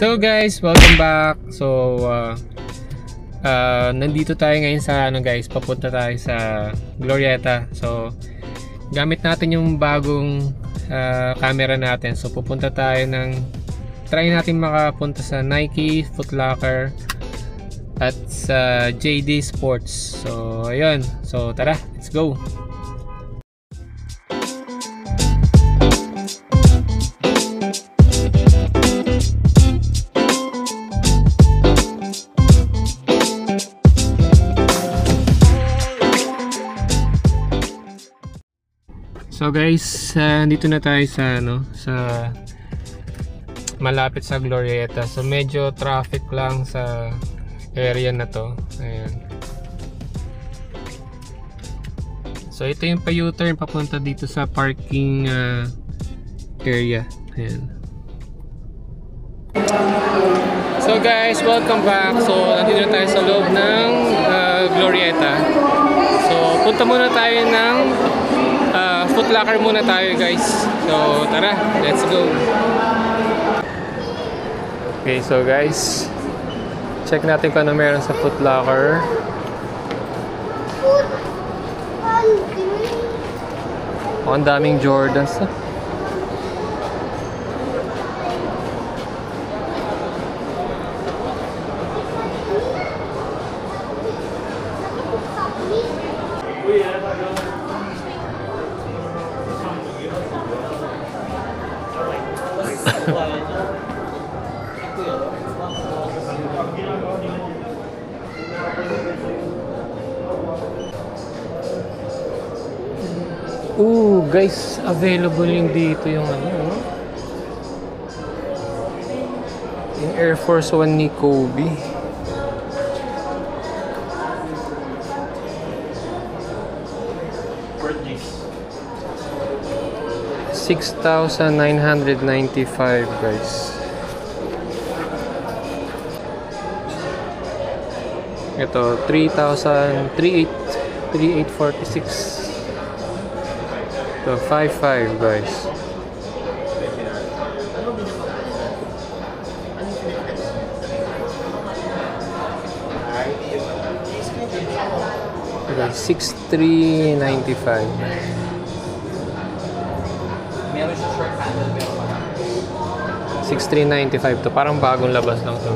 So guys, welcome back. So nandito tayo ngayon sa guys, papunta tayo sa Glorieta. So gamit natin yung bagong camera natin. So pupunta tayo try natin makapunta sa Nike, Foot Locker at sa JD Sports. So ayun. So tara, let's go. So guys, dito na tayo sa sa malapit sa Glorieta. So medyo traffic lang sa area na to. Ayan. So ito yung pa-U-turn papunta dito sa parking area. Ayan. So guys, welcome back. So nandito na tayo sa loob ng Glorieta. So punta muna tayo ng Foot Locker muna tayo guys. So tara, let's go. Okay, so guys, check natin kung ano meron sa Foot Locker. Oh, ang daming Jordans. Guys, available yung dito yung yung Air Force 1 ni Kobe. $6,995 guys. Ito 3,846. So 5,500 guys. Okay, 6,395. $6,395 to. Parang bagong labas lang to.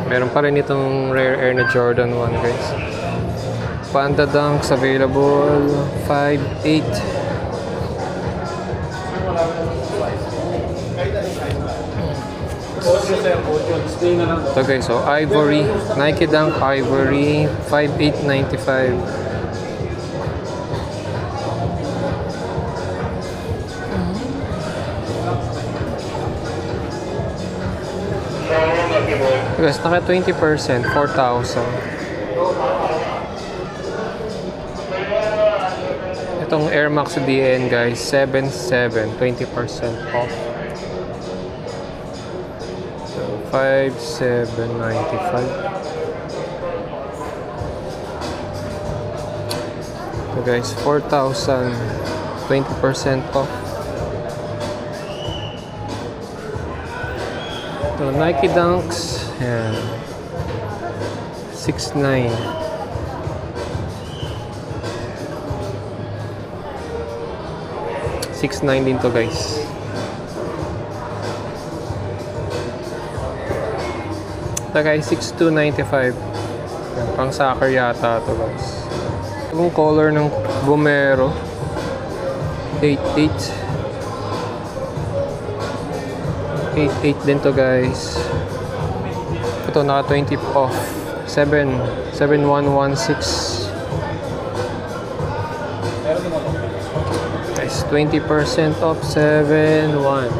Meron pa rin itong Rare Air na Jordan 1 guys. Panda Dunks available 5,800. Okay, so Ivory, Nike Dunk Ivory 5,895. Guys, naka 20%, 4,000. Itong Air Max DN guys, 7,700, 20% off. So 5,795. So guys, 4,000, 20% off. So Nike Dunks, yan, 6,900. 6,900 din to guys. Ito guys, 6,295. Pang soccer yata to guys. Yung color ng Vomero 8,800 din to guys. Ito naka 20 off 7,116. 20% off 7,100.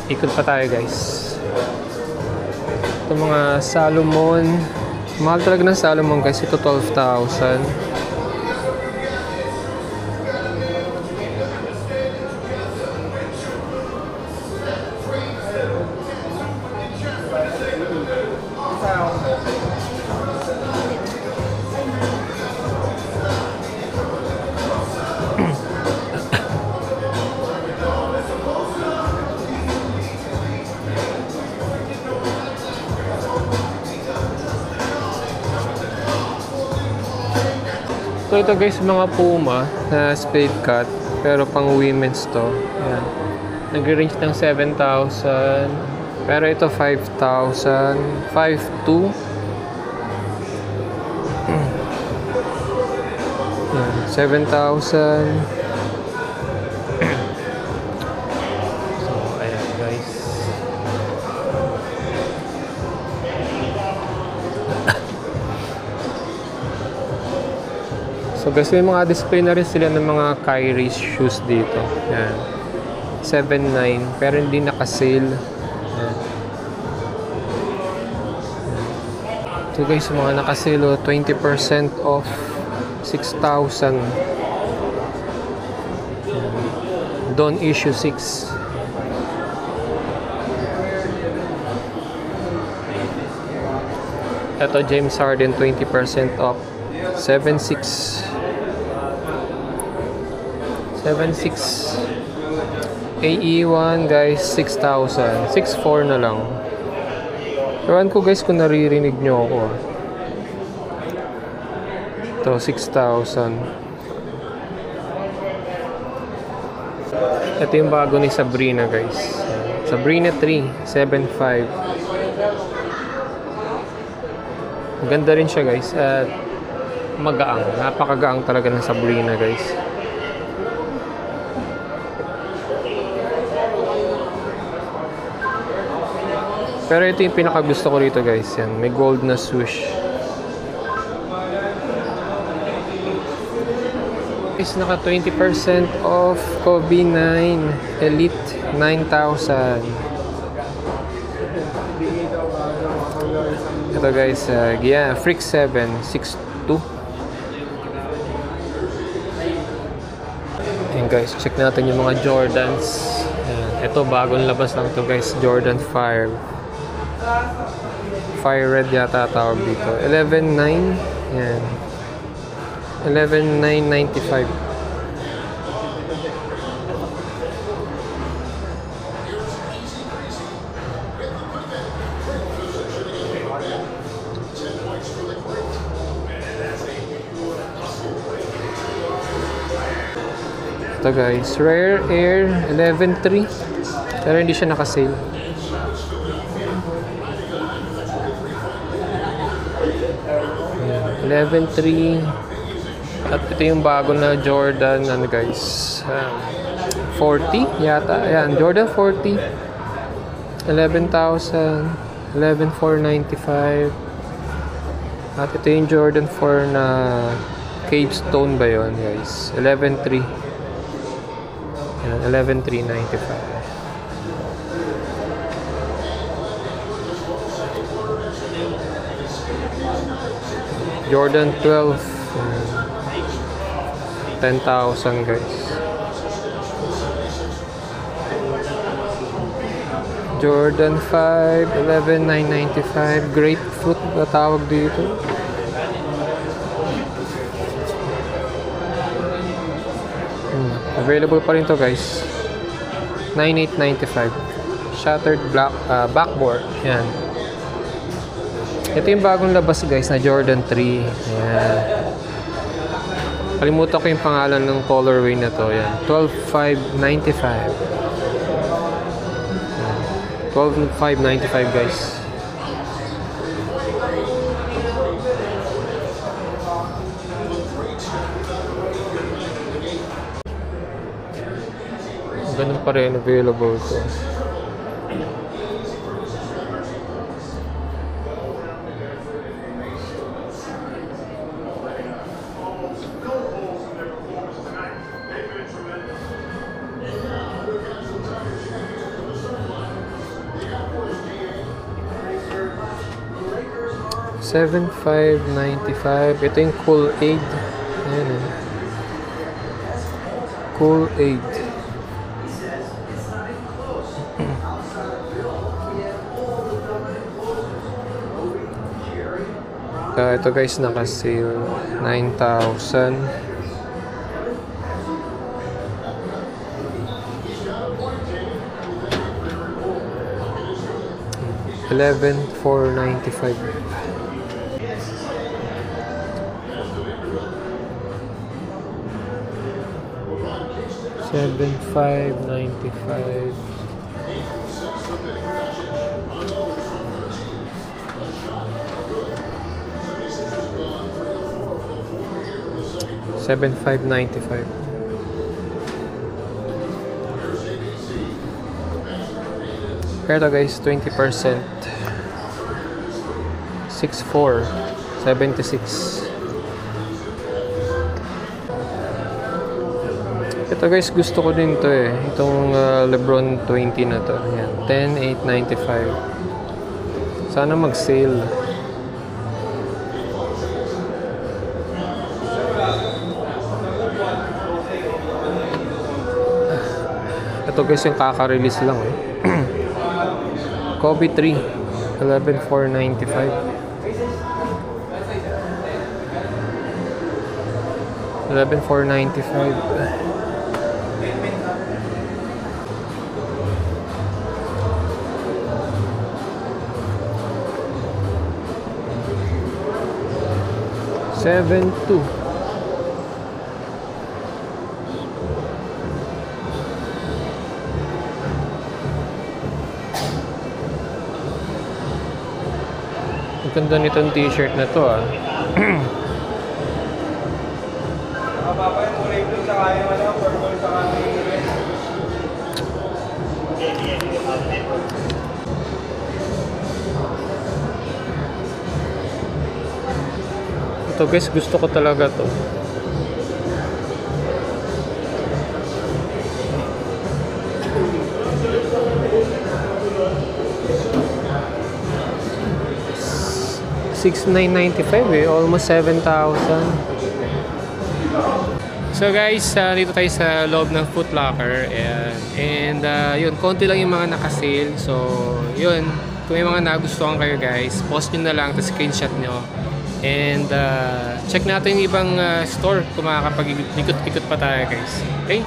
Ikot pa tayo guys. Ito mga Salomon. Mahal talaga ng Salomon guys. Ito 12,000. So ito guys, mga Puma na spade cut, pero pang women's to. Yan. Nag-range ng 7,000. Pero ito 5,000. 5,200. 7,000. So, ayan guys. So guys, may mga display na rin sila ng mga Kyrie shoes dito. Ayan. 7,900. Pero hindi naka-sale. Ayan. So guys, mga naka-sale, 20% off. 6,000. Don't issue 6. Ito James Harden 20% off. 7,600. 7,600. AE1 guys 6,000. 6,400 na lang. Ewan ko guys kung naririnig nyo ako. Ito 6,000. Ito yung bago ni Sabrina guys. Sabrina 3 7,500. Ganda rin siya guys. At magaang. Napakagaang talaga ng Sabrina guys. Pero ito yung pinakagusto ko rito guys. Yan. May gold na swoosh. Is naka 20% off Kobe 9 Elite 9,000. Ito guys, yeah, Freak 7 6,200. Ayan guys, check natin yung mga Jordans. Ayan. Ito bagong labas lang to guys, Jordan Fire Red yata tawag dito. 11,900. Ayan. 11,995. Ito guys, Rare Air 11,300. Pero hindi siya naka-sale. Ayan, 11,300. At ito yung bago na Jordan, ano guys, 40 yata. Ayan, Jordan 40. 11,000. 11,495. At ito yung Jordan 4 na Cage Stone ba yun guys? 11,300. Ayan, 11,395. Jordan 12. 10,000 guys. Jordan 5 11,995. Grapefruit na tawag dito. Available pa rin to guys. 9,895. Shattered black backboard. Yan. Ito yung bagong labas guys na Jordan 3. Yan. Kalimutan ko yung pangalan ng colorway na to. Yan. 12,595. 12,595 guys. Ganun pa rin available to. $7,595. Ito yung Cool Aid. Ayan eh. Cool Aid. Ito guys, naka-sale 9,000. $11,495. 7,595. $7,595. Pero guys, 20%. 6,476. Ito guys, gusto ko din to eh. Itong Lebron 20 na to. Yan, 10,895. Sana mag-sale. Ito guys, yung kaka-release lang eh. Kobe 3, 11,495. 11,495. Seven two. Ang ganda nitong t-shirt na to ah. Ito guys, gusto ko talaga to. $6,995 eh, almost 7,000. So guys, dito tayo sa loob ng Foot Locker and yun, konti lang yung mga naka-sale. So yun, kung may mga nagustuhan kayo guys, post nyo na lang, tapos screenshot nyo. And check natin yung ibang store kung makakapag-ikot-ikot pa tayo guys. Okay?